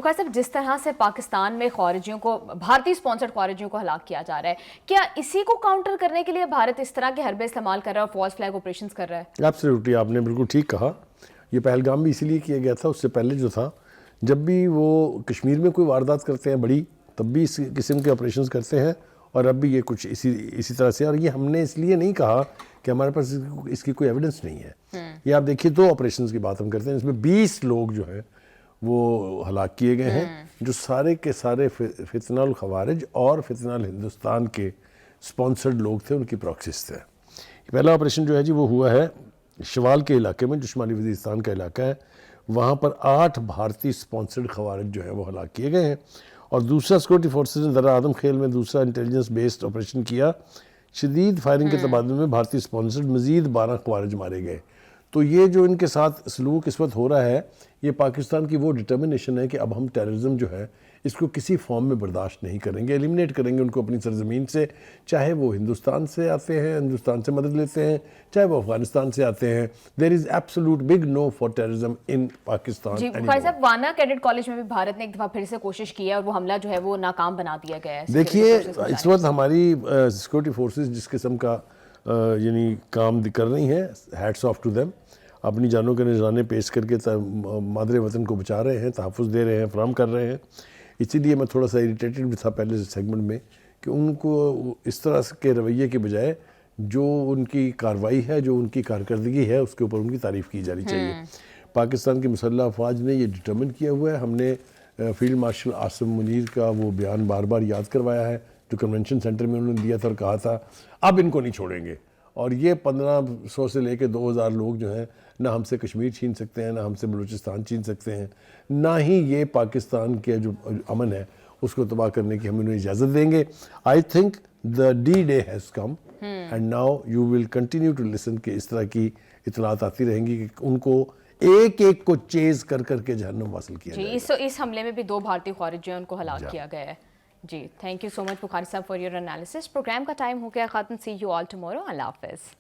بخاری صاحب جس طرح سے پاکستان میں خارجیوں کو بھارتی اسپانسرڈ خارجیوں کو ہلاک کیا جا رہا ہے, کیا اسی کو کاؤنٹر کرنے کے لیے بھارت اس طرح کے حربے استعمال کر رہا ہے اور فالس فلیگ آپریشنز کر رہا ہے؟ ایبسلیوٹلی, آپ نے بالکل ٹھیک کہا. یہ پہلگام بھی اسی لیے کیا گیا تھا. اس سے پہلے جو تھا, جب بھی وہ کشمیر میں کوئی واردات کرتے ہیں بڑی, تب بھی اس قسم کے آپریشنز کرتے ہیں, اور اب بھی یہ کچھ اسی طرح سے. اور یہ ہم نے اس لیے نہیں کہا کہ ہمارے پاس اس کی کوئی ایویڈنس نہیں ہے. یہ آپ دیکھیے 2 آپریشنز کی بات ہم کرتے ہیں, اس میں 20 لوگ جو ہیں وہ ہلاک کیے گئے ہیں, جو سارے کے سارے فتنہ الخوارج اور فتنہ الہندوستان کے سپانسرڈ لوگ تھے, ان کی پراکسیز تھے. پہلا آپریشن جو ہے جی وہ ہوا ہے شوال کے علاقے میں, جو شمالی وزیرستان کا علاقہ ہے. وہاں پر 8 بھارتی سپانسرڈ خوارج جو ہیں وہ ہلاک کیے گئے ہیں. اور دوسرا سیکورٹی فورسز نے درہ آدم خیل میں دوسرا انٹیلیجنس بیسڈ آپریشن کیا. شدید فائرنگ کے تبادلے میں بھارتی سپانسرڈ مزید 12 خوارج مارے گئے. تو یہ جو ان کے ساتھ سلوک اس وقت ہو رہا ہے, یہ پاکستان کی وہ ڈٹرمنیشن ہے کہ اب ہم ٹیررزم جو ہے اس کو کسی فارم میں برداشت نہیں کریں گے, ایلیمنیٹ کریں گے ان کو اپنی سرزمین سے, چاہے وہ ہندوستان سے آتے ہیں, ہندوستان سے مدد لیتے ہیں, چاہے وہ افغانستان سے آتے ہیں. There is absolute big no for terrorism in Pakistan. جی بخاری صاحب, وانا کیڈٹ کالج میں بھی بھارت نے ایک دفعہ پھر سے کوشش کی ہے اور وہ حملہ جو ہے وہ ناکام بنا دیا گیا ہے. دیکھیے اس وقت ہماری سیکورٹی فورسز جس قسم کا یعنی کام کر رہی ہیں, ہیٹس آف ٹو دیم. اپنی جانوں کے نذرانے پیش کر کے مادر وطن کو بچا رہے ہیں, تحفظ دے رہے ہیں, فراہم کر رہے ہیں. اسی لیے میں تھوڑا سا اریٹیٹڈ بھی تھا پہلے سیگمنٹ میں کہ ان کو اس طرح کے رویے کے بجائے جو ان کی کارروائی ہے, جو ان کی کارکردگی ہے, اس کے اوپر ان کی تعریف کی جانی چاہیے. پاکستان کی مسلح افواج نے یہ ڈٹرمن کیا ہوا ہے. ہم نے فیلڈ مارشل عاصم منیر کا وہ بیان بار بار یاد کروایا ہے جو کنونشن سینٹر میں انہوں نے دیا تھا, اور کہا تھا اب ان کو نہیں چھوڑیں گے. اور یہ 1500 سے لے کے 2000 لوگ جو ہیں, نہ ہم سے کشمیر چھین سکتے ہیں, نہ ہم سے بلوچستان چھین سکتے ہیں, نہ ہی یہ پاکستان کے جو امن ہے اس کو تباہ کرنے کی ہم انہیں اجازت دیں گے. I think the day has come and now you will continue to listen کہ اس طرح کی اطلاعات آتی رہیں گی کہ ان کو ایک ایک کو چیز کر کر کے جہنم واصل کیا جائے گا. اس حملے میں بھی 2 بھارتی خارج جو ہیں ان کو ہلاک کیا گیا ہے. جی تھینک یو سو مچ بخاری صاحب فار یور انالیسس. پروگرام کا ٹائم ہو گیا ختم. سی یو آل ٹمورو. اللہ حافظ.